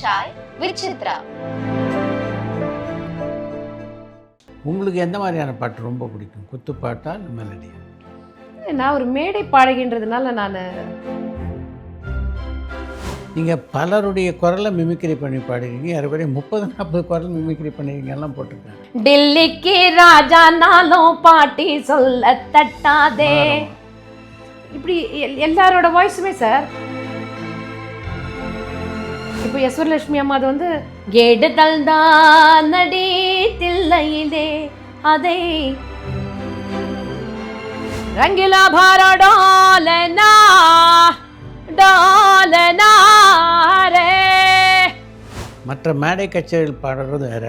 Sai with Chitra. உங்களுக்கு எந்த மாதிரியான பாட்டு ரொம்ப பிடிக்கும்? குத்துப்பாட்டா இல்லை மெலடியா? நான் ஒரு மேடை பாடகின்றதுனால நீங்கள் பலருடைய குரலை மிமிக்ரி பண்ணி பாடுவீங்க. யாருக்குறைய 30-40 குரல் மிமிக்ரி பண்ணுவீங்க எல்லாம் போட்டிருக்காங்க. டெல்லிக்கு ராஜா நாளும் பாட்டி சொல்ல தட்டாதே, இப்படி எல்லாரோட வாய்ஸுமே சார். இப்போ யஸ்வரலட்சுமி அம்மா அது வந்து கேடுதல் தான் நடி தில்லையிலே அதை ரங்கிலா பாரடாலனா டாலனா ரே. மற்ற மேடை கச்சேரிகள் பாடுறது வேற.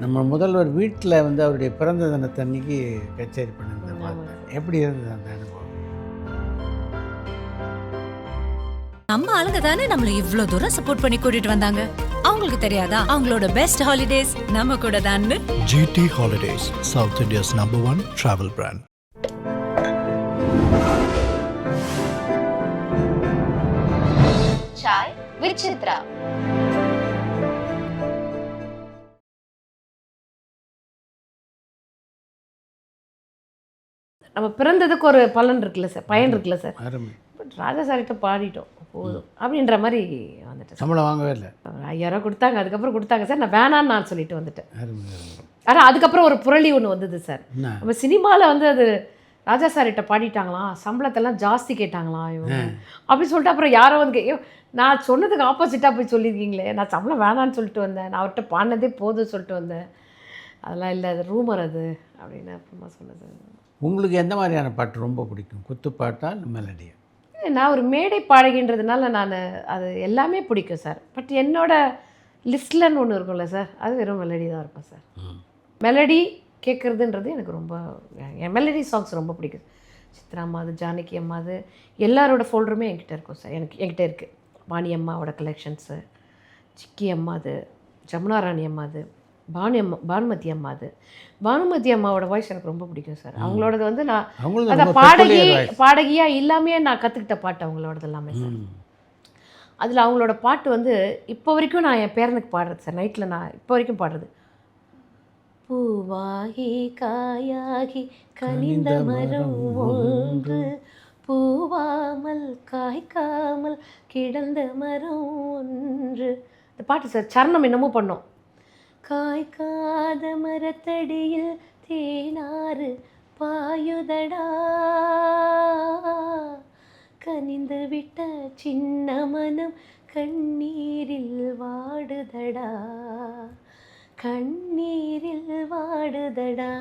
நம்ம முதல்வர் வீட்டில் வந்து அவருடைய பிறந்த தினத்தன்னைக்கு கச்சேரி பண்ணியிருந்த பார்த்தேன். எப்படி இருந்தது அந்த அனுபவம்? நம்ம ஆளுங்க தானே நம்மள இவ்ளோ தூரம் சப்போர்ட் பண்ணி கூட்டிட்டு வந்தாங்க. அவங்களுக்கு தெரியாதா அவங்களோட பெஸ்ட் ஹாலிடேஸ் நம்ம கூட தான். GT Holidays, South India's #1 travel brand. Sai with Chitra. நம்ம பிறந்ததுக்கு ஒரு பலன் இருக்குல்ல சார், பயன் இருக்குல்ல சார். அருமை. ராஜா சார்கிட்ட பாடிட்டோம் போதும் அப்படின்ற மாதிரி வந்துட்டேன். சம்பளம் வாங்கவே இல்லை. 5000 கொடுத்தாங்க, அதுக்கப்புறம் கொடுத்தாங்க சார். நான் வேணான்னு நான் சொல்லிட்டு வந்துட்டேன். அருமை அருமை. ஆனால் அதுக்கப்புறம் ஒரு புரளி ஒன்று வந்தது சார். என்ன? நம்ம சினிமாவில் வந்து அது ராஜா சார்கிட்ட பாடிட்டாங்களாம், சம்பளத்தெல்லாம் ஜாஸ்தி கேட்டாங்களாம் இவங்க அப்படின்னு சொல்லிட்டு அப்புறம் யாரோ வந்து நான் சொன்னதுக்கு ஆப்போசிட்டாக போய் சொல்லியிருக்கீங்களே, நான் சம்பளம் வேணான்னு சொல்லிட்டு வந்தேன், நான் அவர்கிட்ட பாடினதே போதும்னு சொல்லிட்டு வந்தேன், அதெல்லாம் இல்லை, அது ரூமர் அது அப்படின்னு அப்புறமா சொன்னது. உங்களுக்கு எந்த மாதிரியான பாட்டு ரொம்ப பிடிக்கும்? குத்துப்பாட்டா இல்லை மெலடியா? நான் ஒரு மேடை பாடகின்றதுனால அது எல்லாமே பிடிக்கும் சார். பட் என்னோட லிஸ்ட்லன்னு ஒன்று இருக்கும்ல சார், அது வெறும் மெலடி தான் இருக்கும் சார். மெலடி கேட்குறதுன்றது எனக்கு ரொம்ப, என் மெலடி சாங்ஸ் ரொம்ப பிடிக்கும். சித்ரா அம்மாது, ஜானகி அம்மாது, எல்லாரோட ஃபோல்டருமே என்கிட்ட இருக்கும் சார். என்கிட்ட இருக்குது. வாணி அம்மாவோட கலெக்ஷன்ஸு, சிக்கி அம்மாது, ஜமுனா ராணி அம்மாது, பானுமதி அம்மாது. பானுமதி அம்மாவோட வாய்ஸ் எனக்கு ரொம்ப பிடிக்கும் சார். அவங்களோடது வந்து நான் அதை பாடகியாக இல்லாமே நான் கற்றுக்கிட்ட பாட்டு அவங்களோடது எல்லாமே சார். அதில் அவங்களோட பாட்டு வந்து இப்போ வரைக்கும் நான் என் பேரனுக்கு பாடுறது சார். நைட்டில் நான் இப்போ வரைக்கும் பாடுறது. பூவாகி காயாகி கனிந்த மரம் ஒன்று, பூவாமல் காய்க்காமல் கிடந்த மரம் ஒன்று. இந்த பாட்டு சார் சரணம் என்னமோ பண்ணோம். காய்க்காத மரத்தடியில் தேனாறு பாயுதடா, கனிந்து விட்ட சின்ன மனம் கண்ணீரில் வாடுதடா, கண்ணீரில் வாடுதடா.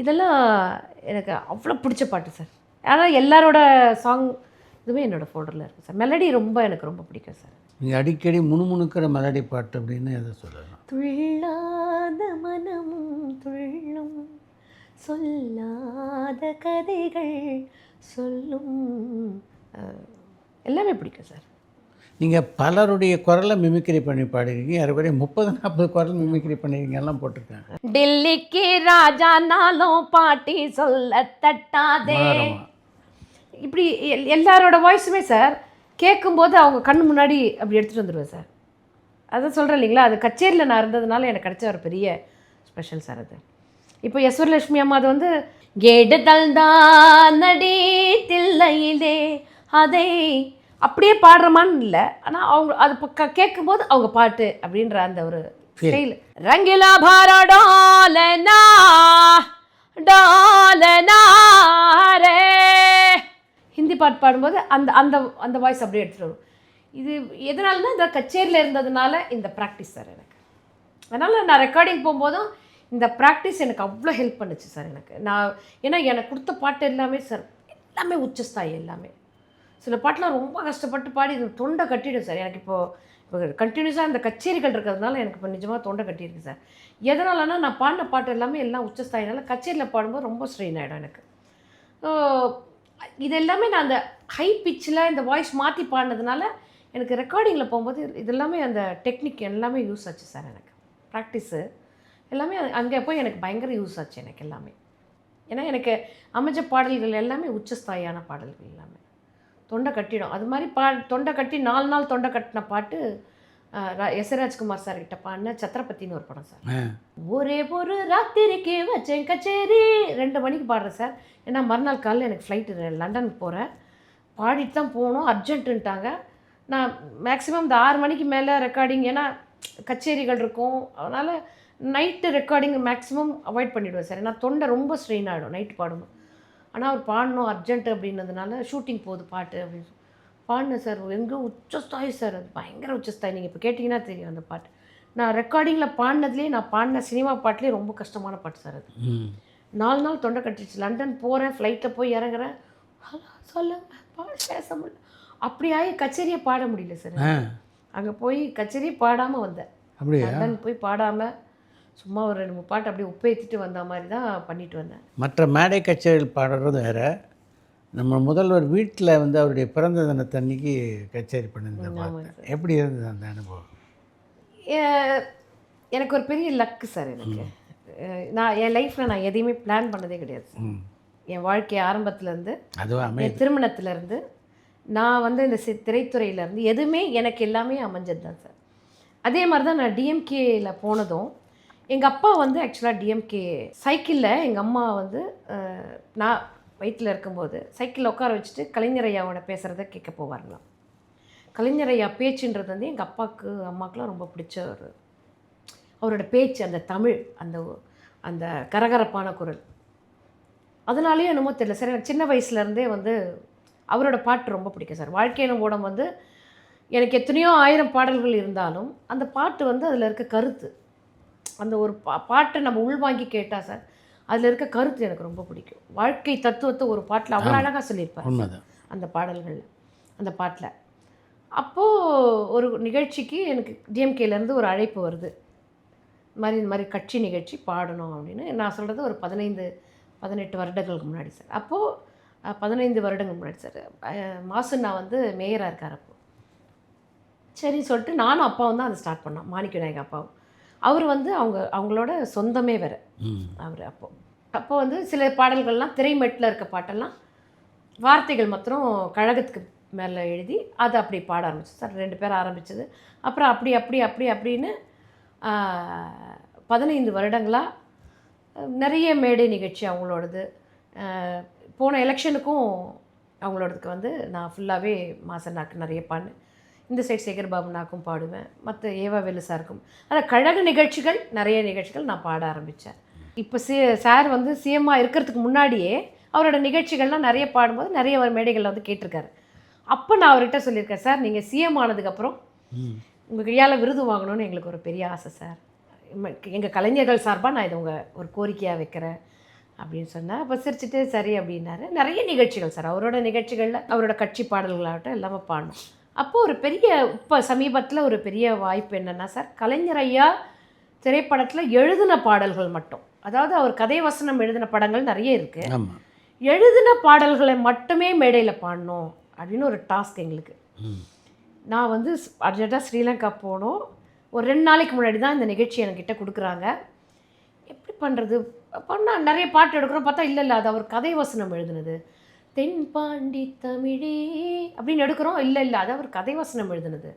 இதெல்லாம் எனக்கு அவ்வளோ பிடிச்ச பாட்டு சார். ஆனால் எல்லாரோட சாங் இதுவுமே என்னோடய ஃபோல்டரில் இருக்குது சார். மெலடி எனக்கு ரொம்ப பிடிக்கும் சார். நீங்கள் அடிக்கடி முணுமுணுக்கிற மெலடி பாட்டு அப்படின்னு எதை சொல்லலாம்? துள்ளாத மனமும் துள்ளும், சொல்லாத கதைகள் சொல்லும், எல்லாமே பிடிக்கும் சார். நீங்கள் பலருடைய குரலை மிமிக்ரி பண்ணி பாடுவீங்க. யாருக்குறைய 30-40 குரல் மிமிக்ரி பண்ணுவீங்க எல்லாம் போட்டிருக்காங்க. டெல்லிக்கு ராஜா நாளும் பாட்டி சொல்ல தட்டாதே, இப்படி எல்லாரோட வாய்ஸுமே சார் கேட்கும்போது அவங்க கண்ணு முன்னாடி அப்படி எடுத்துகிட்டு வந்துடுவேன் சார். அதான் சொல்கிறேன் இல்லைங்களா, அது கச்சேரியில் நான் இருந்ததுனால எனக்கு கிடைச்ச ஒரு பெரிய ஸ்பெஷல் சார் அது. இப்போ யஸ்வரலட்சுமி அம்மா அது வந்து கேடுதல் தான் நடி தில்லையிலே அதை அப்படியே பாடுறமான்னு இல்லை, ஆனால் அவங்க அது கேட்கும்போது அவங்க பாட்டு அப்படின்ற அந்த ஒரு ஸ்டைல். ரங்கிலா பாரடாலனா டாலனா ரே, ஹிந்தி பாட்டு பாடும்போது அந்த அந்த அந்த வாய்ஸ் அப்படியே எடுத்துகிட்டு வரும். இது எதனாலனா இந்த கச்சேரியில் இருந்ததுனால இந்த ப்ராக்டிஸ் சார் எனக்கு. அதனால் நான் ரெக்கார்டிங் போகும்போதும் இந்த ப்ராக்டிஸ் எனக்கு அவ்வளோ ஹெல்ப் பண்ணுச்சு சார் எனக்கு. ஏன்னா எனக்கு கொடுத்த பாட்டு எல்லாமே சார் எல்லாமே உச்சஸ்தாயி எல்லாமே. சில பாட்டெலாம் ரொம்ப கஷ்டப்பட்டு பாடி இது தொண்டை கட்டிடும் சார் எனக்கு. இப்போ கண்டினியூஸாக இந்த கச்சேரிகள் இருக்கிறதுனால எனக்கு இப்போ நிஜமாக தொண்டை கட்டியிருக்கு சார். எதனாலனா நான் பாடின பாட்டு எல்லாமே எல்லாம் உச்சஸ்தாயினால கச்சேரியில் பாடும்போது ரொம்ப ஸ்ட்ரெயின் ஆகிடும் எனக்கு. இது எல்லாமே நான் அந்த ஹை பிச்சில் இந்த வாய்ஸ் மாற்றி பாடினதுனால எனக்கு ரெக்கார்டிங்கில் போகும்போது இது எல்லாமே அந்த டெக்னிக் எல்லாமே யூஸ் ஆச்சு சார் எனக்கு. ப்ராக்டிஸு எல்லாமே அங்கே போய் எனக்கு பயங்கர யூஸ் ஆச்சு எனக்கு எல்லாமே. ஏன்னா எனக்கு அமைஞ்ச பாடல்கள் எல்லாமே உச்சஸ்தாயான பாடல்கள் எல்லாமே தொண்டை கட்டிடும். அது மாதிரி தொண்டை கட்டி 4 நாள் தொண்டை கட்டின பாட்டு எஸ் ராஜ்குமார் சார் கிட்ட பாடின சத்ரபதினு ஒரு படம் சார். ஆ. ஒரே ஒரு ராத்திரிக்கு வச்சேன் கச்சேரி 2 மணிக்கு பாடுறேன் சார். ஏன்னா மறுநாள் காலையில் எனக்கு ஃப்ளைட்டு லண்டனுக்கு போகிறேன். பாடிட்டு தான் போகணும், அர்ஜென்ட்டுன்ட்டாங்க. நான் மேக்ஸிமம் இந்த 6 மணிக்கு மேலே ரெக்கார்டிங், ஏன்னா கச்சேரிகள் இருக்கும், அதனால் நைட்டு ரெக்கார்டிங் மேக்ஸிமம் அவாய்ட் பண்ணிவிடுவேன் சார். ஏன்னா தொண்டை ரொம்ப ஸ்ட்ரெயின் ஆகிடும் நைட்டு பாடணும். ஆனால் அவர் பாடணும் அர்ஜென்ட்டு அப்படின்னதுனால ஷூட்டிங் போகுது பாட்டு அப்படின்னு பாடினேன் சார். எங்கே உச்சஸ்தாயி சார், அது பயங்கர உச்சஸ்தாயி. நீங்கள் இப்போ கேட்டிங்கன்னா தெரியும் அந்த பாட்டு. நான் ரெக்கார்டிங்கில் பாடினதுலேயே, நான் பாடின சினிமா பாட்டிலே ரொம்ப கஷ்டமான பாட்டு சார் அது. 4 நாள் தொண்டை கட்டிடுச்சு. லண்டன் போகிறேன், ஃப்ளைட்டில் போய் இறங்குறேன், ஹலோ சொல்லுங்க பேச முடியல. அப்படி ஆகி கச்சேரியை பாட முடியல சார். அங்கே போய் கச்சேரியை பாடாமல் வந்தேன். அப்படியா? லண்டன் போய் பாடாமல் சும்மா ஒரு 2 3 பாட்டு அப்படியே உப்பேற்றிட்டு வந்த மாதிரி தான் பண்ணிட்டு வந்தேன். மற்ற மேடை கச்சேரிகள் பாடுறது வேறு. நம்ம முதல்வர் வீட்டில் வந்து அவருடைய பிறந்த தினத்தன்னைக்கு கச்சேரி பண்ணியிருந்தேன் பார்த்தேன். எப்படி இருந்தது அந்த அனுபவம்? எனக்கு ஒரு பெரிய லக்கு சார். எனக்கு நான் என் லைஃப்பில் நான் எதையுமே பிளான் பண்ணதே கிடையாது சார். என் வாழ்க்கை ஆரம்பத்துலேருந்து, என் திருமணத்துலேருந்து, நான் வந்து இந்த திரைத்துறையிலேருந்து எதுவுமே எனக்கு எல்லாமே அமைஞ்சது தான் சார். அதே மாதிரி தான் நான் டிஎம்கேயில் போனதும், எங்கள் அப்பா வந்து ஆக்சுவலாக டிஎம்கே சைக்கிளில், எங்கள் அம்மா வந்து நான் வயிற்றில் இருக்கும்போது சைக்கிளில் உட்கார வச்சுட்டு கலைஞர் ஐயாவோட பேசுகிறத கேட்க போவார்களாம். கலைஞர் ஐயா பேச்சுன்றது வந்து எங்கள் அப்பாவுக்கு அம்மாவுக்குலாம் ரொம்ப பிடிச்ச ஒரு, அவரோட பேச்சு, அந்த தமிழ், அந்த அந்த கரகரப்பான குரல், அதனாலேயே என்னமோ தெரியல சார், எனக்கு சின்ன வயசுலேருந்தே வந்து அவரோட பாட்டு ரொம்ப பிடிக்கும் சார். வாழ்க்கையின ஓடம் வந்து எனக்கு எத்தனையோ 1000 பாடல்கள் இருந்தாலும் அந்த பாட்டு வந்து அதில் இருக்க கருத்து, அந்த ஒரு பாட்டை நம்ம உள்வாங்கி கேட்டால் சார் அதில் இருக்க கருத்து எனக்கு ரொம்ப பிடிக்கும். வாழ்க்கை தத்துவத்தை ஒரு பாட்டில் அவ்வளோ அழகாக சொல்லியிருப்பார் அந்த பாடல்களில், அந்த பாட்டில். அப்போது ஒரு நிகழ்ச்சிக்கு எனக்கு டிஎம்கேலேருந்து ஒரு அழைப்பு வருது, இந்த மாதிரி கட்சி நிகழ்ச்சி பாடணும் அப்படின்னு. நான் சொல்கிறது ஒரு 15-18 வருடங்களுக்கு முன்னாடி சார். அப்போது 15 வருடங்கள் முன்னாடி சார். மாசுண்ணா வந்து மேயராக இருக்கார் அப்போது. சரி சொல்லிட்டு நானும் அப்பாவும் தான் அதை ஸ்டார்ட் பண்ணோம், மாணிக்க விநாயக அப்பாவும். அவர் வந்து அவங்களோட சொந்தமே வேறு அவர். அப்போ வந்து சில பாடல்கள்லாம் திரைமெட்டில் இருக்க பாட்டெல்லாம் வார்த்தைகள் மாத்திரம் கழகத்துக்கு மேலே எழுதி அதை அப்படி பாட ஆரம்பிச்சு சார். 2 பேர் ஆரம்பித்தது. அப்புறம் அப்படின்னு 15 வருடங்களாக நிறைய மேடை நிகழ்ச்சி அவங்களோடது. போன எலெக்ஷனுக்கும் அவங்களோடதுக்கு வந்து நான் ஃபுல்லாகவே மாசனாக்கு நிறைய பாடினேன். இந்த சைட் சேகர் பாபுனாக்கும் பாடுவேன், மற்ற ஏவா வேலு சாருக்கும். அதான் கழக நிகழ்ச்சிகள், நிறைய நிகழ்ச்சிகள் நான் பாட ஆரம்பித்தேன். இப்போ சார் வந்து சிஎம்மாக இருக்கிறதுக்கு முன்னாடியே அவரோட நிகழ்ச்சிகள்லாம் நிறைய பாடும்போது நிறைய மேடைகளில் வந்து கேட்டிருக்காரு. அப்போ நான் அவர்கிட்ட சொல்லியிருக்கேன், சார் நீங்கள் சிஎம் ஆனதுக்கப்புறம் உங்கள் கையால் விருது வாங்கணும்னு எங்களுக்கு ஒரு பெரிய ஆசை சார். எங்கள் கலைஞர்கள் சார்பாக நான் இதை ஒரு கோரிக்கையாக வைக்கிறேன் அப்படின்னு சொன்னேன். அப்போ சிரிச்சுட்டு சரி அப்படின்னாரு. நிறைய நிகழ்ச்சிகள் சார், அவரோட நிகழ்ச்சிகளில் அவரோட கட்சி பாடல்களாகட்டும் எல்லாமே பாடணும். அப்போது ஒரு பெரிய, இப்போ சமீபத்தில் ஒரு பெரிய வாய்ப்பு என்னென்னா சார், கலைஞர் ஐயா திரைப்படத்தில் எழுதின பாடல்கள் மட்டும், அதாவது அவர் கதை வசனம் எழுதின படங்கள் நிறைய இருக்குது, எழுதின பாடல்களை மட்டுமே மேடையில் பாடணும் அப்படின்னு ஒரு டாஸ்க் எங்களுக்கு. நான் வந்து அர்ஜென்ட்டாக ஸ்ரீலங்கா போனோம். ஒரு 2 நாளைக்கு முன்னாடி தான் இந்த நிகழ்ச்சி என்கிட்ட கொடுக்குறாங்க. எப்படி பண்ணுறது பண்ணால் நிறைய பாட்டு எடுக்கிறோம், பார்த்தா இல்லை அது அவர் கதை வசனம் எழுதுனது, தென்பாண்டி தமிழே அப்படின்னு எடுக்கிறோம். இல்லை அது அவர் கதை வசனம் எழுதுனது.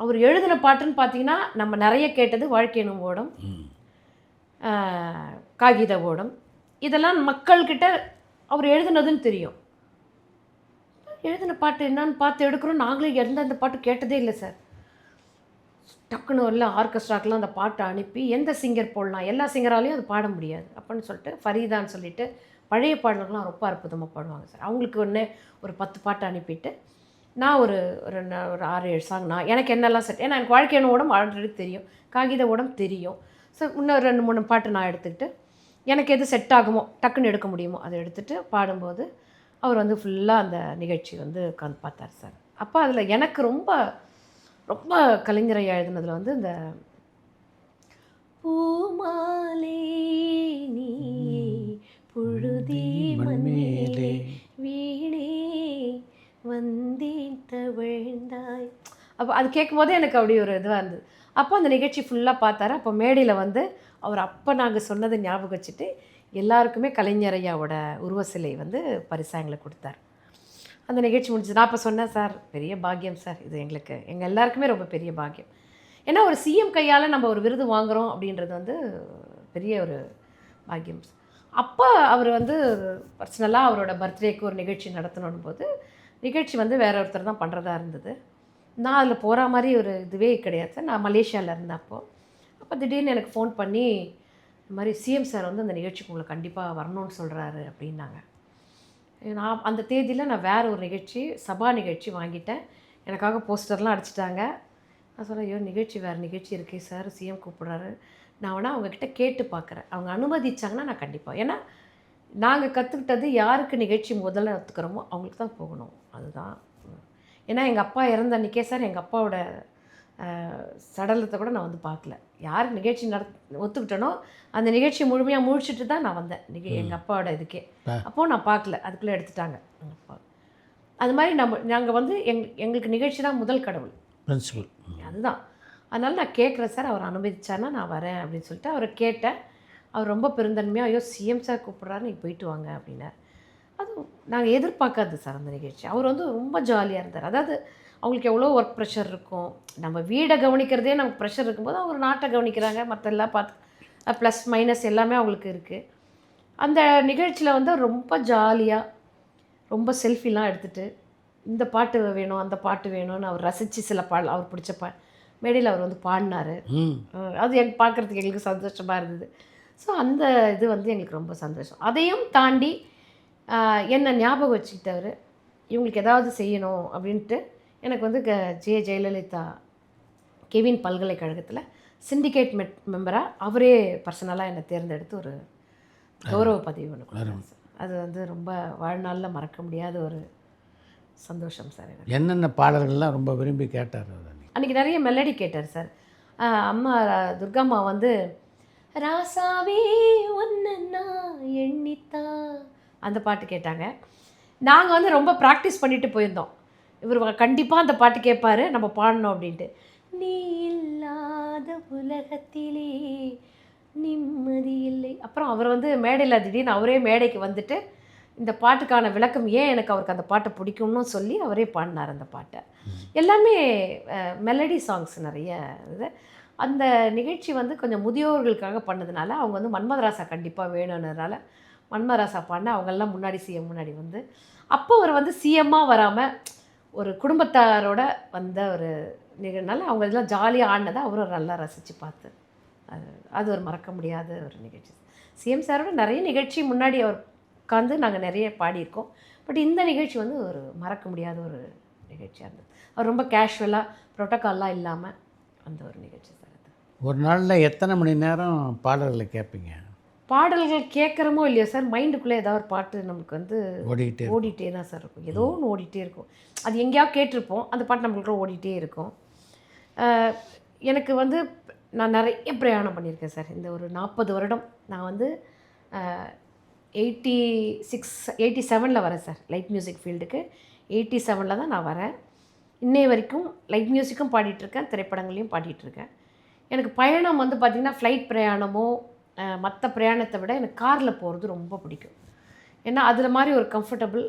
அவர் எழுதின பாட்டுன்னு பார்த்தீங்கன்னா நம்ம நிறைய கேட்டது வாழ்க்கை எனும் ஓடம், காகித ஓடம், இதெல்லாம் மக்கள்கிட்ட அவர் எழுதுனதுன்னு தெரியும். எழுதின பாட்டு என்னன்னு பார்த்து எடுக்கிறோம். நாங்களே எந்த பாட்டு கேட்டதே இல்லை சார். டக்குன்னு இல்லை ஆர்கெஸ்ட்ராக்கெலாம் அந்த பாட்டை அனுப்பி எந்த சிங்கர் போடலாம், எல்லா சிங்கராலையும் அது பாட முடியாது அப்படின்னு சொல்லிட்டு ஃபரீதான்னு சொல்லிட்டு பழைய பாடல்கள்லாம் ரொம்ப அற்புதமாக பாடுவாங்க சார். அவங்களுக்கு ஒரு 10 பாட்டு அனுப்பிட்டு நான் ஒரு 6-7 சாங் நான் எனக்கு என்னெல்லாம் செட், ஏன்னா எனக்கு வாழ்க்கையான ஓடம் ஆல்ரெடி தெரியும், காகித ஓடம் தெரியும். ஸோ இன்னும் 2-3 பாட்டு நான் எடுத்துக்கிட்டு எனக்கு எது செட் ஆகுமோ டக்குன்னு எடுக்க முடியுமோ அதை எடுத்துகிட்டு பாடும்போது அவர் வந்து ஃபுல்லாக அந்த நிகழ்ச்சி வந்து உட்காந்து பார்த்தார் சார். அப்போ அதில் எனக்கு ரொம்ப ரொம்ப கலைஞரை எழுதுனதில் வந்து இந்த பூமாலே நீ புழுதி மண்மேலே வீணே வந்தேன் தவழ்ந்தாய், அப்போ அது கேட்கும்போதே எனக்கு அப்படி ஒரு இதுவாக இருந்தது. அப்போ அந்த நிகழ்ச்சி ஃபுல்லாக பார்த்தாரு. அப்போ மேடையில் வந்து அவர் அப்போ நாங்கள் சொன்னதை ஞாபகம் வச்சுட்டு எல்லாருக்குமே கலைஞரையாவோட உருவ சிலை வந்து பரிசாக எங்களுக்கு கொடுத்தார். அந்த நிகழ்ச்சி முடிஞ்சது. நான் அப்போ சொன்னேன், சார் பெரிய பாக்கியம் சார் இது எங்களுக்கு, எங்கள் எல்லாருக்குமே ரொம்ப பெரிய பாக்கியம். ஏன்னா ஒரு சிஎம் கையால் நம்ம ஒரு விருது வாங்குகிறோம் அப்படின்றது வந்து பெரிய ஒரு பாக்கியம். அப்போ அவர் வந்து பர்சனலாக அவரோட பர்த்டேக்கு ஒரு நிகழ்ச்சி நடத்தணும் போது நிகழ்ச்சி வந்து வேற ஒருத்தர் தான் பண்ணுறதா இருந்தது. நான் அதில் போகிற மாதிரி ஒரு இதுவே கிடையாது சார். நான் மலேசியாவில் இருந்தேன் அப்போ திடீர்னு எனக்கு ஃபோன் பண்ணி இந்த மாதிரி சிஎம் சார் வந்து அந்த நிகழ்ச்சிக்கு உங்களை கண்டிப்பாக வரணும்னு சொல்கிறாரு அப்படின்னாங்க. நான் அந்த தேதியில் நான் வேறு ஒரு நிகழ்ச்சி சபா நிகழ்ச்சி வாங்கிட்டேன். எனக்காக போஸ்டர்லாம் அடிச்சிட்டாங்க. நான் சொன்னேன், ஐயோ வேறு நிகழ்ச்சி இருக்கே சார், சிஎம் கூப்பிட்றாரு, நான் வேணா அவங்கக்கிட்ட கேட்டு பார்க்குறேன், அவங்க அனுமதிச்சாங்கன்னா நான் கண்டிப்பாக. ஏன்னா நாங்கள் கற்றுக்கிட்டது யாருக்கு நிகழ்ச்சி முதல்ல ஒத்துக்கிறோமோ அவங்களுக்கு தான் போகணும், அதுதான். ஏன்னா எங்கள் அப்பா இறந்த அன்றைக்கே சார் எங்கள் அப்பாவோட சடலத்தை கூட நான் வந்து பார்க்கல. யாருக்கு நிகழ்ச்சி ஒத்துக்கிட்டனோ அந்த நிகழ்ச்சி முழுமையாக முழிச்சிட்டு தான் நான் வந்தேன் எங்கள் அப்பாவோட இதுக்கே. அப்போது நான் பார்க்கல, அதுக்குள்ளே எடுத்துட்டாங்க எங்கள் அப்பா. அது மாதிரி நாங்கள் வந்து எங்களுக்கு நிகழ்ச்சி தான் முதல் கடவுள், பிரின்சிபல் அதுதான். அதனால் நான் கேட்குறேன் சார், அவர் அனுமதிச்சானா நான் வரேன் அப்படின்னு சொல்லிட்டு அவரை கேட்டேன். அவர் ரொம்ப பெருந்தன்மையாக, ஐயோ சிஎம் சார் கூப்பிட்றாரு, நீங்கள் போயிட்டு வாங்க அப்படின்னார். அது நாங்கள் எதிர்பார்க்காது சார் அந்த நிகழ்ச்சி. அவர் வந்து ரொம்ப ஜாலியாக இருந்தார். அதாவது அவங்களுக்கு எவ்வளோ ஒர்க் ப்ரெஷர் இருக்கும், நம்ம வீடை கவனிக்கிறதே நமக்கு ப்ரெஷர் இருக்கும்போது அவங்க நாட்டை கவனிக்கிறாங்க, மற்ற எல்லாம் பார்த்து ப்ளஸ் மைனஸ் எல்லாமே அவங்களுக்கு இருக்குது. அந்த நிகழ்ச்சியில் வந்து ரொம்ப ஜாலியாக ரொம்ப செல்ஃபிலாம் எடுத்துகிட்டு இந்த பாட்டு வேணும் அந்த பாட்டு வேணும்னு அவர் ரசித்து சில அவர் பிடிச்ச மேடையில் அவர் வந்து பாடினார். அது எனக்கு பார்க்குறதுக்கு எங்களுக்கு சந்தோஷமாக இருந்தது. ஸோ அந்த இது வந்து எங்களுக்கு ரொம்ப சந்தோஷம். அதையும் தாண்டி என்னை ஞாபகம் வச்சுக்கிட்டவர், இவங்களுக்கு ஏதாவது செய்யணும் அப்படின்ட்டு எனக்கு வந்து ஜெயலலிதா கெவின் பல்கலைக்கழகத்தில் சிண்டிகேட் மெம்பராக அவரே பர்சனலாக என்னை தேர்ந்தெடுத்து ஒரு கௌரவ பதவி ஒன்று கொடுத்தாரு சார். அது வந்து ரொம்ப வாழ்நாளில் மறக்க முடியாத ஒரு சந்தோஷம் சார். எனக்கு என்னென்ன பாடல்கள்லாம் ரொம்ப விரும்பி கேட்டார் அன்றைக்கி நிறைய மெலடி கேட்டார் சார். அம்மா துர்காம்மா வந்து ராசாவே ஒன்னா எண்ணித்தா அந்த பாட்டு கேட்டாங்க. நாங்கள் வந்து ரொம்ப ப்ராக்டிஸ் பண்ணிட்டு போயிருந்தோம். இவர் கண்டிப்பாக அந்த பாட்டு கேட்பார், நம்ம பாடணும் அப்படின்ட்டு. நீ இல்லாத உலகத்திலே நிம்மதி இல்லை. அப்புறம் அவர் வந்து மேடையில் திடீர்னு அவரே மேடைக்கு வந்துட்டு இந்த பாட்டுக்கான விளக்கம் ஏன் எனக்கு அவருக்கு அந்த பாட்டை பிடிக்கும்னு சொல்லி அவரே பாடினார் அந்த பாட்டை. எல்லாமே மெலடி சாங்ஸ் நிறைய இது. அந்த நிகழ்ச்சி வந்து கொஞ்சம் முதியோர்களுக்காக பண்ணதுனால அவங்க வந்து மன்மதராசா கண்டிப்பாக வேணும்ன்றதுனால மன்மதராசா பாடினா அவங்கெல்லாம் முன்னாடி சிஎம் முன்னாடி வந்து அப்போ அவர் வந்து சிஎம்மாக வராமல் ஒரு குடும்பத்தாரோட வந்த ஒரு நிகழ்னால அவங்க இதெல்லாம் ஜாலியாக ஆடினதை அவரும் நல்லா ரசித்து பார்த்து அது ஒரு மறக்க முடியாத ஒரு நிகழ்ச்சி. சிஎம் சாரோட நிறைய நிகழ்ச்சி முன்னாடி அவர் உட்காந்து நாங்கள் நிறைய பாடியிருக்கோம். பட் இந்த நிகழ்ச்சி வந்து ஒரு மறக்க முடியாத ஒரு நிகழ்ச்சியாக இருந்தது. அவர் ரொம்ப கேஷுவலாக ப்ரோட்டோக்கால்லாம் இல்லாமல் அந்த ஒரு நிகழ்ச்சி சார். அது ஒரு நாளில் எத்தனை மணி நேரம் பாடல்களை கேட்பீங்க? பாடல்கள் கேட்குறமோ இல்லையோ சார், மைண்டுக்குள்ளே ஏதாவது ஒரு பாட்டு நமக்கு வந்து ஓடிட்டே தான் சார் இருக்கும். ஏதோ ஒன்று ஓடிட்டே இருக்கும். அது எங்கேயாவது கேட்டிருப்போம், அந்த பாட்டு நம்மளுக்கு ஓடிட்டே இருக்கும். எனக்கு வந்து நான் நிறைய பிரயாணம் பண்ணியிருக்கேன் சார். இந்த ஒரு 40 வருடம் நான் வந்து 87 வரேன் சார் லைட் மியூசிக் ஃபீல்டுக்கு. 87 தான் நான் வரேன். இன்னைய வரைக்கும் லைட் மியூசிக்கும் பாடிட்டுருக்கேன், திரைப்படங்களையும் பாடிட்டுருக்கேன். எனக்கு பயணம் வந்து பார்த்திங்கன்னா ஃப்ளைட் பிரயாணமோ மற்ற பிரயாணத்தை விட எனக்கு காரில் போகிறது ரொம்ப பிடிக்கும். ஏன்னா அதில் மாதிரி ஒரு கம்ஃபர்டபுள்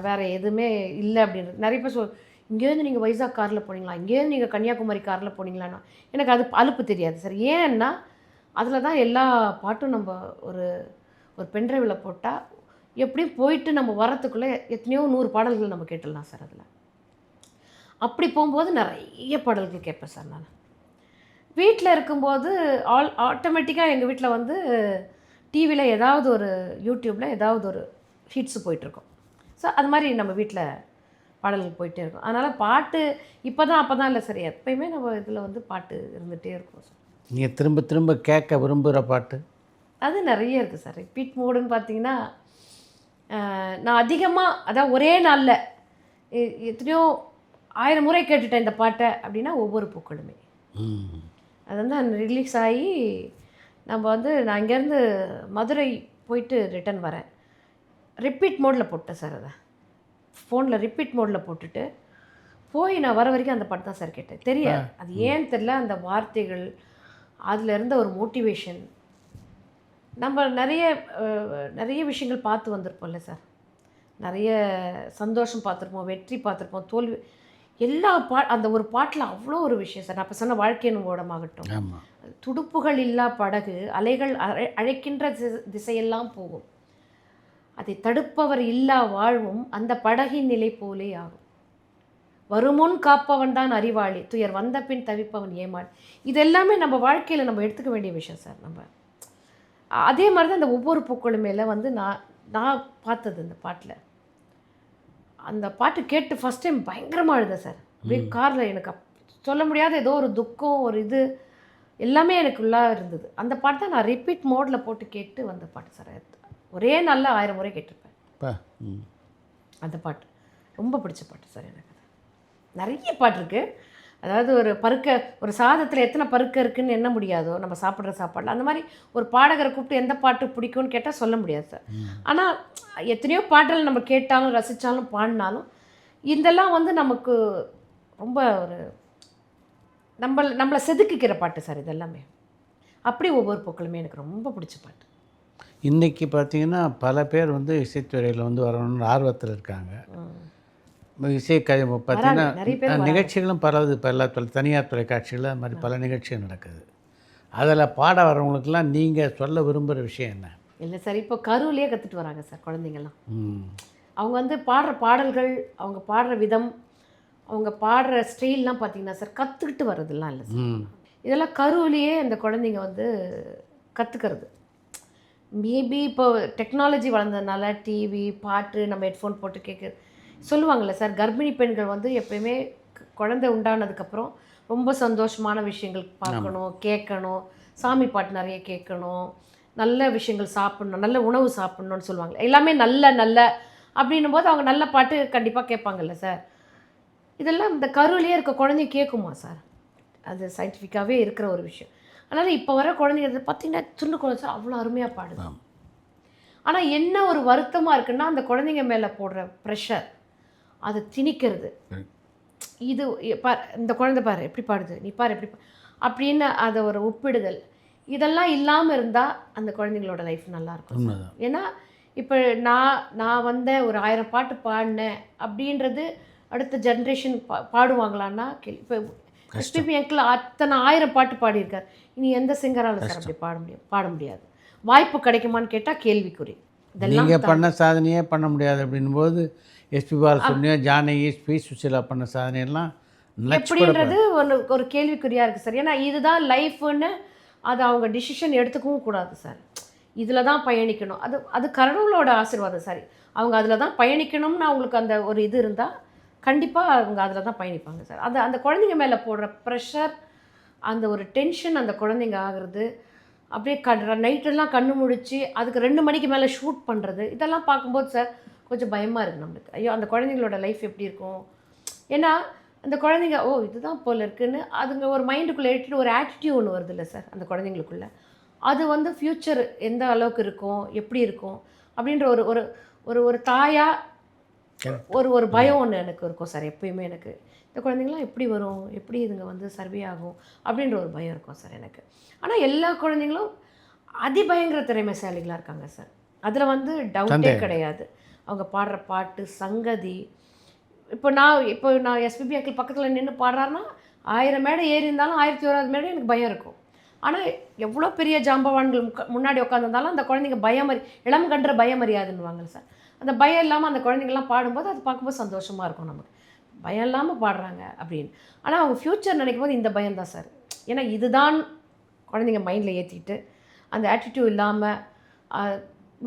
வேறு எதுவுமே இல்லை அப்படின்றது. நிறைய பேர் இங்கேருந்து நீங்கள் வைசாக் காரில் போனீங்களா, இங்கேருந்து நீங்கள் கன்னியாகுமரி காரில் போனீங்களான்னா எனக்கு அது அலுப்பு தெரியாது சார். ஏன்னா அதில் தான் எல்லா பாட்டும் நம்ம ஒரு பென்ட்ரைவில் போட்டால் எப்படியும் போயிட்டு நம்ம வரத்துக்குள்ளே எத்தனையோ 100 பாடல்கள் நம்ம கேட்டுடலாம் சார். அதில் அப்படி போகும்போது நிறைய பாடல்கள் கேட்பேன் சார். நான் வீட்டில் இருக்கும்போது ஆட்டோமேட்டிக்காக எங்கள் வீட்டில் வந்து டிவியில் ஏதாவது ஒரு யூடியூப்பில் ஏதாவது ஒரு ஹிட்ஸு போயிட்டுருக்கோம். ஸோ அது மாதிரி நம்ம வீட்டில் பாடல்கள் போயிட்டே இருக்கும். அதனால் பாட்டு இப்போ தான் அப்போ தான் இல்லை சார், எப்போயுமே நம்ம இதில் வந்து பாட்டு இருந்துகிட்டே இருக்கும் சார். நீங்கள் திரும்ப திரும்ப கேட்க விரும்புகிற பாட்டு அது நிறைய இருக்குது சார். ரிப்பீட் மோடுன்னு பார்த்தீங்கன்னா நான் அதிகமாக அதாவது ஒரே நாளில் எத்தனையோ 1000 முறை கேட்டுட்டேன் இந்த பாட்டை அப்படின்னா ஒவ்வொரு பூக்களுமே. அது வந்து ரிலீஸ் ஆகி நம்ம வந்து நான் இங்கேருந்து மதுரை போயிட்டு ரிட்டன் வரேன், ரிப்பீட் மோடில் போட்டேன் சார். அதை ஃபோனில் ரிப்பீட் மோடில் போட்டுட்டு போய் நான் வர வரைக்கும் அந்த பாட்டு தான் சார் கேட்டேன். தெரியாது அது ஏன்னு தெரியல, அந்த வார்த்தைகள் அதில் இருந்த ஒரு மோட்டிவேஷன். நம்ம நிறைய விஷயங்கள் பார்த்து வந்திருப்போம்ல சார். நிறைய சந்தோஷம் பார்த்துருப்போம், வெற்றி பார்த்துருப்போம், தோல்வி, எல்லா அந்த ஒரு பாட்டில் அவ்வளோ ஒரு விஷயம் சார். நான் இப்போ சொன்ன வாழ்க்கையின் ஓடமாகட்டும், ஆமாம். துடுப்புகள் இல்லா படகு அலைகள் அழைக்கின்ற திசையெல்லாம் போகும், அதை தடுப்பவர் இல்லா வாழ்வும் அந்த படகின் நிலை போலே ஆகும், வருமுன் காப்பவன் தான் அறிவாளி, துயர் வந்த பின் தவிப்பவன் ஏமாள். இது எல்லாமே நம்ம வாழ்க்கையில் நம்ம எடுத்துக்க வேண்டிய விஷயம் சார். நம்ம அதே மாதிரி தான் இந்த ஒவ்வொரு பூக்களும் மேலே வந்து நான் பார்த்தது இந்த பாட்டில். அந்த பாட்டு கேட்டு ஃபஸ்ட் டைம் பயங்கரமாக அழுதேன் சார். அப்படியே காரில் எனக்கு சொல்ல முடியாத ஏதோ ஒரு துக்கம், ஒரு இது எல்லாமே எனக்கு உள்ளாக இருந்தது. அந்த பாட்டு தான் நான் ரிப்பீட் மோடில் போட்டு கேட்டு வந்த பாட்டு சார். ஒரே நல்ல 1000 முறை கேட்டிருப்பேன். அந்த பாட்டு ரொம்ப பிடிச்ச பாட்டு சார் எனக்கு. நிறைய பாட்டு இருக்குது. அதாவது ஒரு சாதத்தில் எத்தனை பருக்க இருக்குதுன்னு எண்ண முடியாதோ நம்ம சாப்பிட்ற சாப்பாடில், அந்த மாதிரி ஒரு பாடகரை கூப்பிட்டு எந்த பாட்டு பிடிக்கும்னு கேட்டால் சொல்ல முடியாது சார். ஆனால் எத்தனையோ பாடல் நம்ம கேட்டாலும் ரசித்தாலும் பாடினாலும் இதெல்லாம் வந்து நமக்கு ரொம்ப ஒரு நம்மளை செதுக்கிக்கிற பாட்டு சார் இதெல்லாமே. அப்படி ஒவ்வொரு பூக்களுமே எனக்கு ரொம்ப பிடிச்ச பாட்டு. இன்றைக்கி பார்த்திங்கன்னா பல பேர் வந்து இசைத்துறையில் வந்து வரணும்னு ஆர்வத்தில் இருக்காங்க. இசை பார்த்திங்கன்னா நிகழ்ச்சிகளும் பரவுது. இப்போ எல்லா தனியார் தொலைக்காட்சிகளில் அது மாதிரி பல நிகழ்ச்சிகள் நடக்குது. அதில் பாட வரவங்களுக்கெல்லாம் நீங்கள் சொல்ல விரும்புகிற விஷயம் என்ன? இல்லை சார், இப்போ கருவிலே கற்றுட்டு வராங்க சார் குழந்தைங்கள்லாம். அவங்க வந்து பாடுற பாடல்கள், அவங்க பாடுற விதம், அவங்க பாடுற ஸ்டைல்லாம் பார்த்திங்கன்னா சார் கற்றுக்கிட்டு வர்றதுலாம் இல்லை சார். இதெல்லாம் கருவிலேயே அந்த குழந்தைங்க வந்து கற்றுக்கிறது. மேபி இப்போ டெக்னாலஜி வளர்ந்ததுனால டிவி, பாட்டு, நம்ம ஹெட்ஃபோன் போட்டு கேட்குறது சொல்லுவாங்கள்ல சார். கர்ப்பிணி பெண்கள் வந்து எப்பயுமே குழந்தை உண்டானதுக்கப்புறம் ரொம்ப சந்தோஷமான விஷயங்கள் பார்க்கணும், கேட்கணும், சாமி பாட்டு நிறைய கேட்கணும், நல்ல விஷயங்கள் சாப்பிட்ணும், நல்ல உணவு சாப்பிட்ணுன்னு சொல்லுவாங்க. எல்லாமே நல்ல அப்படின்னும் போது அவங்க நல்ல பாட்டு கண்டிப்பாக கேட்பாங்கல்ல சார். இதெல்லாம் இந்த கருவிலேயே இருக்க குழந்தைங்க கேட்குமா சார்? அது சயின்டிஃபிக்காகவே இருக்கிற ஒரு விஷயம். அதனால் இப்போ வர குழந்தைங்க பார்த்திங்கன்னா சின்ன குழந்தை சார் அவ்வளோ அருமையாக பாடுது. ஆனால் என்ன ஒரு வருத்தமாக இருக்குன்னா அந்த குழந்தைங்க மேலே போடுற ப்ரெஷர், அதை திணிக்கிறது. இது இந்த குழந்தை பாரு எப்படி பாடுது, நீ பாரு எப்படி அப்படின்னு அதை ஒரு ஒப்பிடுதல், இதெல்லாம் இல்லாமல் இருந்தால் அந்த குழந்தைங்களோட லைஃப் நல்லாயிருக்கும். ஏன்னா இப்போ நான் வந்த ஒரு 1000 பாட்டு பாடினேன் அப்படின்றது அடுத்த ஜென்ரேஷன் பாடுவாங்களான்னா இப்போ எஸ்பிபி அங்கிள் அத்தனை 1000 பாட்டு பாடியிருக்கார். இனி எந்த சிங்கரால் சார் அப்படி பாட முடியாது. வாய்ப்பு கிடைக்குமான்னு கேட்டால் கேள்விக்குறி. நீங்கள் பண்ண சாதனையே பண்ண முடியாது அப்படின்போது எஸ்பி பாலசுப்ரமணியா, ஜானகி, பி சுஷீலா பண்ண சாதனையெல்லாம் எப்படின்றது ஒரு கேள்விக்குறியாக இருக்குது சார். ஏன்னா இதுதான் லைஃப்னு அது அவங்க டிசிஷன் எடுத்துக்கவும் கூடாது சார். இதில் தான் பயணிக்கணும், அது கடவுளோட ஆசீர்வாதம் சார். அவங்க அதில் தான் பயணிக்கணும்னு அவங்களுக்கு அந்த ஒரு இது இருந்தால் கண்டிப்பாக அவங்க அதில் தான் பயணிப்பாங்க சார். அந்த குழந்தைங்க மேலே போடுற ப்ரெஷர், அந்த ஒரு டென்ஷன் அந்த குழந்தைங்க ஆகிறது, அப்படியே நைட்டெல்லாம் கண்ணு முழிச்சு அதுக்கு 2 மணிக்கு மேலே ஷூட் பண்ணுறது, இதெல்லாம் பார்க்கும்போது சார் கொஞ்சம் பயமாக இருக்குது நம்மளுக்கு. ஐயோ அந்த குழந்தைங்களோட லைஃப் எப்படி இருக்கும்? ஏன்னா அந்த குழந்தைங்க இதுதான் போல் இருக்குதுன்னு அதுங்க ஒரு மைண்டுக்குள்ளே எடுத்துகிட்டு ஒரு ஆட்டிடியூட் ஒன்று வருது இல்லை சார் அந்த குழந்தைங்களுக்குள்ளே. அது வந்து ஃப்யூச்சர் எந்த அளவுக்கு இருக்கும், எப்படி இருக்கும் அப்படின்ற ஒரு தாயாக ஒரு பயம் ஒன்று எனக்கு இருக்கும் சார். எப்பயுமே எனக்கு இந்த குழந்தைங்களாம் எப்படி வரும், எப்படி இதுங்க வந்து சர்வே ஆகும் அப்படின்ற ஒரு பயம் இருக்கும் சார் எனக்கு. ஆனால் எல்லா குழந்தைங்களும் அதிபயங்கர திறமைசாலிகளாக இருக்காங்க சார். அதில் வந்து டவுட்டே கிடையாது. அவங்க பாடுற பாட்டு, சங்கதி. இப்போ நான் எஸ்பிபி அங்கிள் பக்கத்தில் நின்று பாடுறாருன்னா 1000 மேடை ஏறி இருந்தாலும் 1001வது மேடை எனக்கு பயம் இருக்கும். ஆனால் எவ்வளோ பெரிய ஜாம்பவான்கள் முன்னாடி உட்காந்துருந்தாலும் அந்த குழந்தைங்க இளம் கன்ற பயமறியாதுன்னுவாங்க சார். அந்த பயம் இல்லாமல் அந்த குழந்தைங்கள்லாம் பாடும்போது அது பார்க்கும்போது சந்தோஷமாக இருக்கும் நமக்கு. பயம் இல்லாமல் பாடுறாங்க அப்படின்னு. ஆனால் அவங்க ஃப்யூச்சர் நினைக்கும் போது இந்த பயம் தான் சார். ஏன்னா இதுதான் குழந்தைங்க மைண்டில் ஏற்றிட்டு அந்த ஆட்டிடியூட் இல்லாமல்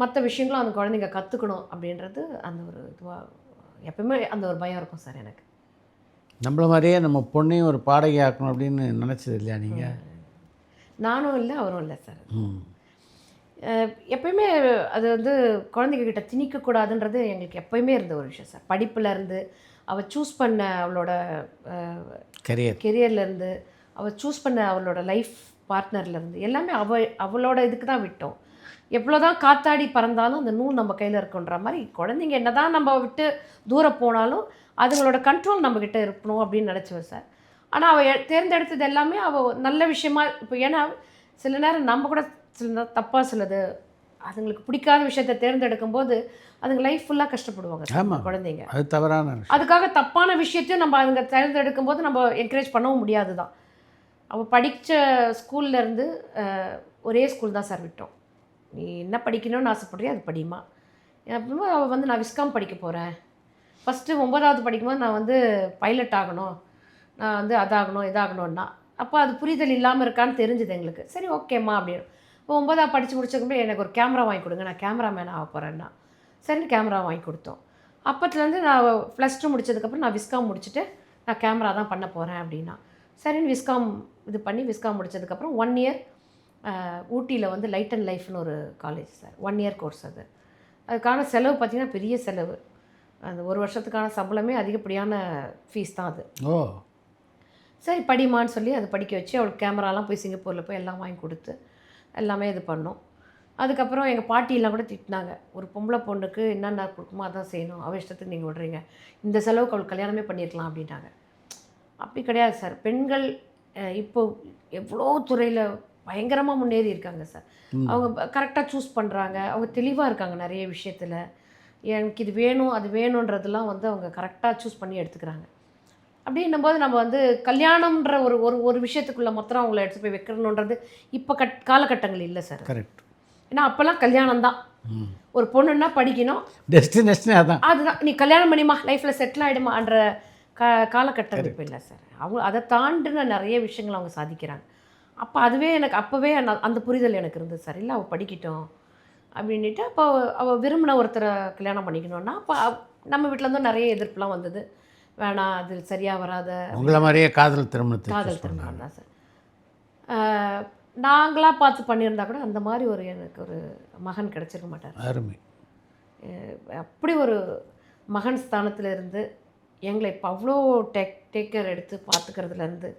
மற்ற விஷயங்களும் அந்த குழந்தைங்க கற்றுக்கணும் அப்படின்றது அந்த ஒரு இதுவாக எப்பவுமே அந்த ஒரு பயம் இருக்கும் சார் எனக்கு. நம்மள மாதிரியே நம்ம பொண்ணையும் ஒரு பாடகி ஆக்கணும் அப்படின்னு நினச்சது இல்லையா நீங்கள்? நானும் இல்லை, அவரும் இல்லை சார். எப்பயுமே அது வந்து குழந்தைங்கக்கிட்ட திணிக்கக்கூடாதுன்றது எங்களுக்கு எப்போயுமே இருந்த ஒரு விஷயம் சார். படிப்பில் இருந்து அவள் சூஸ் பண்ண அவளோட கெரியர்லேருந்து அவள் சூஸ் பண்ண அவளோட லைஃப் பார்ட்னர்லேருந்து எல்லாமே அவளோட இதுக்கு தான் விட்டோம். எவ்வளோ தான் காத்தாடி பறந்தாலும் அந்த நூல் நம்ம கையில் இருக்குன்ற மாதிரி குழந்தைங்க என்ன தான் நம்ம விட்டு தூரம் போனாலும் அதுங்களோட கண்ட்ரோல் நம்மக்கிட்ட இருக்கணும் அப்படின்னு நினச்சிவேன் சார். ஆனால் அவள் தேர்ந்தெடுத்தது எல்லாமே அவள் நல்ல விஷயமா இப்போ ஏன்னா சில நேரம் நம்ம கூட சில நேரம் தப்பாக சிலது அதுங்களுக்கு பிடிக்காத விஷயத்தை தேர்ந்தெடுக்கும் போது அதுங்க லைஃப் ஃபுல்லாக கஷ்டப்படுவாங்க சார், ஆமாம். குழந்தைங்க. அது தவறான விஷயம். அதுக்காக தப்பான விஷயத்தையும் நம்ம அதுங்க தேர்ந்தெடுக்கும் போது நம்ம என்கரேஜ் பண்ணவும் முடியாது தான். அவள் படித்த ஸ்கூல்லேருந்து ஒரே ஸ்கூல் தான் சார் விட்டோம். நீ என்ன படிக்கணும்னு ஆசைப்படுறியோ அது படிமா. அப்புறமா அவள் வந்து நான் விஸ்காம் படிக்க போகிறேன், ஃபஸ்ட்டு 9வது படிக்கும்போது நான் வந்து பைலட் ஆகணும், நான் வந்து அதாகணும் இதாகணும்னா, அப்போ அது புரிதல் இல்லாமல் இருக்கான்னு தெரிஞ்சுது எங்களுக்கு. சரி ஓகேம்மா அப்படின்னு. இப்போ 9வது படித்து முடிச்சதுக்கப்புறம் எனக்கு ஒரு கேமரா வாங்கி கொடுங்க, நான் கேமராமேன் ஆக போகிறேன்னா சரின்னு கேமரா வாங்கி கொடுத்தோம். அப்போத்துலேருந்து நான் +2 முடித்ததுக்கப்புறம் நான் விஸ்காம் முடிச்சுட்டு நான் கேமரா தான் பண்ண போகிறேன் அப்படின்னா சரின்னு விஸ்காம் இது பண்ணி விஸ்காம் முடித்ததுக்கப்புறம் 1 இயர் ஊட்டியில் வந்து லைட் அண்ட் லைஃப்னு ஒரு காலேஜ் சார், 1 இயர் கோர்ஸ் அது. அதுக்கான செலவு பார்த்திங்கன்னா பெரிய செலவு. அந்த ஒரு வருஷத்துக்கான சம்பளமே அதிகப்படியான ஃபீஸ் தான் அது. ஓ சரி படிமான்னு சொல்லி அதை படிக்க வச்சு அவளுக்கு கேமராலாம் போய் சிங்கப்பூரில் போய் எல்லாம் வாங்கி கொடுத்து எல்லாமே இது பண்ணோம். அதுக்கப்புறம் எங்கள் பாட்டியெல்லாம் கூட திட்டினாங்க, ஒரு பொம்பளை பொண்ணுக்கு என்னென்ன கொடுக்குமோ அதான் செய்யணும், அவ இஷ்டத்துக்கு நீங்கள் விடுறீங்க, இந்த செலவுக்கு அவளுக்கு கல்யாணமே பண்ணியிருக்கலாம் அப்படின்னாங்க. அப்படி கிடையாது சார். பெண்கள் இப்போ எவ்வளோ துறையில் பயங்கரமாக முன்னேறி இருக்காங்க சார். அவங்க கரெக்டாக சூஸ் பண்ணுறாங்க, அவங்க தெளிவாக இருக்காங்க நிறைய விஷயத்தில். எனக்கு இது வேணும் அது வேணுன்றதெல்லாம் வந்து அவங்க கரெக்டாக சூஸ் பண்ணி எடுத்துக்கிறாங்க. அப்படின்னும்போது நம்ம வந்து கல்யாணம்ன்ற ஒரு ஒரு ஒரு விஷயத்துக்குள்ளே மொத்தம் அவங்கள எடுத்து போய் வைக்கணுன்றது இப்போ காலகட்டங்கள் இல்லை சார். கரெக்ட். ஏன்னா அப்போல்லாம் கல்யாணம் தான். ஒரு பொண்ணுன்னா படிக்கணும், டெஸ்டினேஷனே அதான். அதுதான். நீ கல்யாணம் பண்ணிமா லைஃப்பில் செட்டில் ஆகிடுமான்ற காலகட்டம் இப்போ இல்லை சார். அவங்க அதை தாண்டின நிறைய விஷயங்கள் அவங்க சாதிக்கிறாங்க. அப்போ அதுவே எனக்கு அப்போவே அந்த புரிதல் எனக்கு இருந்தது சார். இல்லை அவள் படிக்கட்டும் அப்படின்ட்டு அப்போ அவள் விரும்பின ஒருத்தரை கல்யாணம் பண்ணிக்கணுன்னா அப்போ நம்ம வீட்டிலேருந்தும் நிறைய எதிர்ப்புலாம் வந்தது. வேணாம், அது சரியாக வராத. உங்களை மாதிரியே காதல் திருமணம் தான் சார். நாங்களாக பார்த்து பண்ணியிருந்தா கூட அந்த மாதிரி ஒரு எனக்கு ஒரு மகன் கிடச்சிருக்க மாட்டார். அருமை. அப்படி ஒரு மகன் ஸ்தானத்தில் இருந்து எங்களை இப்போ அவ்வளோ டேக் கேர் எடுத்து பார்த்துக்கிறதுலேருந்து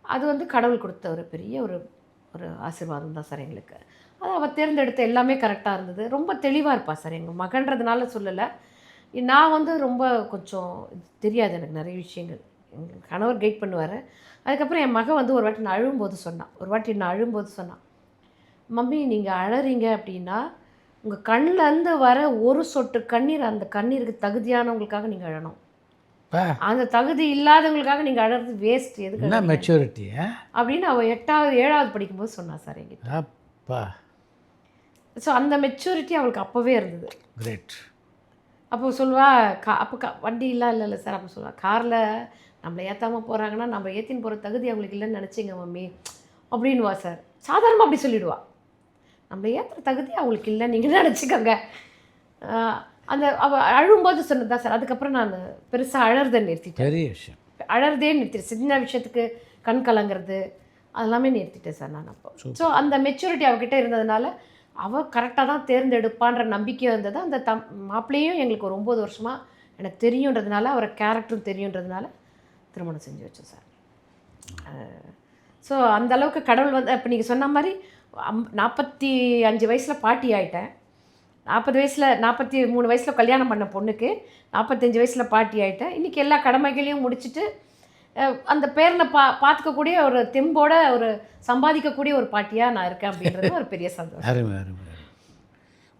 அது வந்து கடவுள் கொடுத்த ஒரு பெரிய ஒரு ஒரு ஆசீர்வாதம் தான் சார் எங்களுக்கு. அது அவள் தேர்ந்தெடுத்த எல்லாமே கரெக்டாக இருந்தது. ரொம்ப தெளிவாக இருப்பா சார். எங்கள் மகன்றதுனால சொல்லலை, நான் வந்து ரொம்ப கொஞ்சம் தெரியாது எனக்கு நிறைய விஷயங்கள். எங்கள் கணவர் கைட் பண்ணுவார். அதுக்கப்புறம் என் மகன் வந்து ஒரு வாட்டி நான் அழும்போது சொன்னான், மம்மி நீங்கள் அழறீங்க அப்படின்னா உங்கள் கண்ணிலேருந்து வர ஒரு சொட்டு கண்ணீர் அந்த கண்ணீருக்கு தகுதியானவங்களுக்காக நீங்கள் அழணும், அந்த தகுதி இல்லாதவங்களுக்காக நீங்கள் அழறது வேஸ்ட், எதுக்கு மெச்சூரிட்டி அப்படின்னு அவள் 8வது 7வது படிக்கும்போது சொன்னான் சார் எங்கிட்ட. அப்பா. ஸோ அந்த மெச்சூரிட்டி அவளுக்கு அப்போவே இருந்தது. கிரேட். அப்போ சொல்லுவா அப்போ வண்டியெலாம் இல்லை சார். அப்போ சொல்லுவா, காரில் நம்மளை ஏற்றாமல் போகிறாங்கன்னா நம்ம ஏற்றின்னு போகிற தகுதி அவங்களுக்கு இல்லைன்னு நினச்சிங்க மம்மி அப்படின்வா சார். சாதாரணமாக அப்படி சொல்லிவிடுவா, நம்மளை ஏற்றுற தகுதி அவங்களுக்கு இல்லை நீங்கள் நினச்சிக்கோங்க. அந்த அவள் அழும்போது சொன்னதா சார். அதுக்கப்புறம் நான் பெருசாக அழறதை நிறுத்திட்டேன். பெரிய விஷயம். அழறதே நிறுத்திட்டேன். சின்ன விஷயத்துக்கு கண் கலங்கிறது அதெல்லாமே நிறுத்திட்டேன் சார் நான் அப்போ. ஸோ அந்த மெச்சூரிட்டி அவகிட்ட இருந்ததுனால அவள் கரெக்டாக தான் தேர்ந்தெடுப்பான்ற நம்பிக்கையும் இருந்தது. அந்த மாப்பிள்ளையும் எங்களுக்கு ஒரு 9 வருஷமாக எனக்கு தெரியுன்றதுனால, அவரை கேரக்டரும் தெரியுன்றதுனால திருமணம் செஞ்சு வச்சோம் சார். ஸோ அந்தளவுக்கு கடவுள் வந்து இப்போ நீங்கள் சொன்ன மாதிரி 45 வயசில் பாட்டி ஆகிட்டேன். 43 வயசில் கல்யாணம் பண்ண பொண்ணுக்கு 45 வயசில் பாட்டி ஆகிட்டேன். இன்றைக்கி எல்லா கடமைகளையும் முடிச்சுட்டு அந்த பேரனை பார்த்துக்கக்கூடிய ஒரு தெம்போட ஒரு சம்பாதிக்கக்கூடிய ஒரு பாட்டியாக நான் இருக்கேன் அப்படின்றது ஒரு பெரிய சந்தோஷம். அருமை அருமை.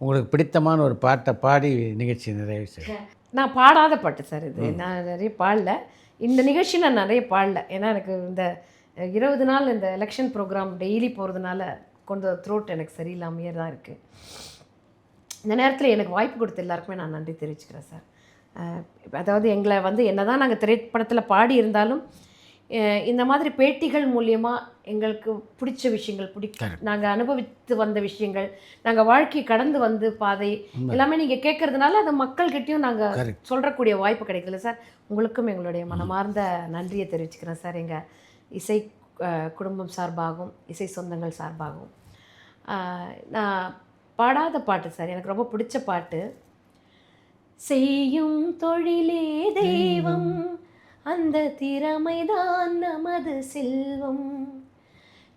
உங்களுக்கு பிடித்தமான ஒரு பாட்டை பாடி நிகழ்ச்சி நிறைவு செய்யும். நான் பாடாத பாட்டு சார் இது. நான் நிறைய பாடல இந்த நிகழ்ச்சி, நான் நிறைய பாடல. ஏன்னா எனக்கு இந்த 20 நாள் இந்த எலெக்ஷன் ப்ரோக்ராம் டெய்லி போகிறதுனால கொஞ்சம் த்ரோட் எனக்கு சரியில்லாமையே தான் இருக்குது. இந்த நேரத்தில் எனக்கு வாய்ப்பு கொடுத்த எல்லாருக்குமே நான் நன்றி தெரிவிச்சுக்கிறேன் சார். அதாவது எங்களை வந்து என்ன தான் நாங்கள் திரைப்படத்தில் பாடி இருந்தாலும் இந்த மாதிரி பேட்டிகள் மூலியமாக எங்களுக்கு பிடிச்ச விஷயங்கள் நாங்கள் அனுபவித்து வந்த விஷயங்கள், நாங்கள் வாழ்க்கை கடந்து வந்து பாதை எல்லாமே நீங்கள் கேட்குறதுனால அது மக்கள்கிட்டையும் நாங்கள் சொல்கிறக்கூடிய வாய்ப்பு கிடைக்கல சார். உங்களுக்கும் எங்களுடைய மனமார்ந்த நன்றியை தெரிவிச்சுக்கிறேன் சார். எங்கள் இசை குடும்பம் சார்பாகவும் இசை சொந்தங்கள் சார்பாகவும். நான் பாடாத பாட்டு சார், எனக்கு ரொம்ப பிடிச்ச பாட்டு. செய்யும் தொழிலே தெய்வம், அந்த திறமைதான் நமது செல்வம்,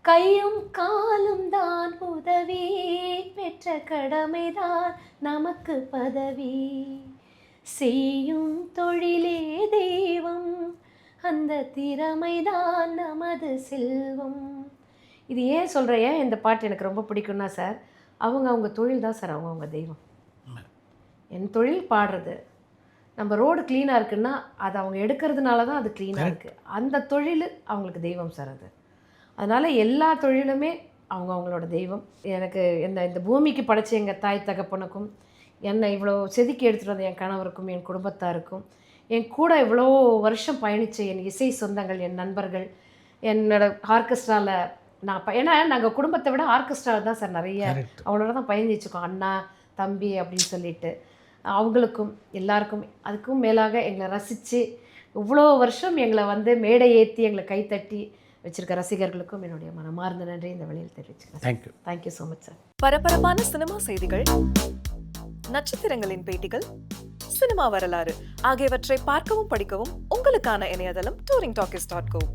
கையும் காலும் தான் உதவி, பெற்ற கடமைதான் நமக்கு பதவி. செய்யும் தொழிலே தெய்வம், அந்த திறமைதான் நமது செல்வம். இது ஏன் சொல்கிறேன், இந்த பாட்டு எனக்கு ரொம்ப பிடிக்கும்னா சார், அவங்க தொழில் தான் சார் அவங்க தெய்வம். என் தொழில் பாடுறது. நம்ம ரோடு க்ளீனாக இருக்குன்னா அது அவங்க எடுக்கிறதுனால தான் அது க்ளீனாக இருக்குது. அந்த தொழில் அவங்களுக்கு தெய்வம் சார் அது. அதனால் எல்லா தொழிலுமே அவங்களோட தெய்வம். எனக்கு இந்த பூமிக்கு படைச்ச எங்கள் தாய் தகப்பனுக்கும், என்னை இவ்வளோ செதுக்கி எடுத்துகிட்டு வந்த என் கணவருக்கும், என் குடும்பத்தாருக்கும், என் கூட இவ்வளோ வருஷம் பயணித்த என் இசை சொந்தங்கள், என் நண்பர்கள், என்னோட ஆர்கெஸ்ட்ராவில் ஏன்னா நாங்கள் குடும்பத்தை விட ஆர்கெஸ்ட்ராவில் தான் சார் நிறைய அவங்களோட தான் பயணிச்சிருக்கோம். அண்ணா தம்பி அப்படின்னு சொல்லிட்டு அவங்களுக்கும் எல்லாருக்கும், அதுக்கும் மேலாக எங்களை ரசித்து இவ்வளோ வருஷம் எங்களை மேடை ஏற்றி எங்களை கைத்தட்டி வச்சிருக்க ரசிகர்களுக்கும் என்னுடைய மனமார்ந்த நன்றி இந்த வழியில் தெரிவிச்சுக்கிறேன். Thank you so much sir. பரபரப்பான சினிமா செய்திகள், நட்சத்திரங்களின் பேட்டிகள், சினிமா வரலாறு ஆகியவற்றை பார்க்கவும் படிக்கவும் உங்களுக்கான இணையதளம் touringtalkies.co.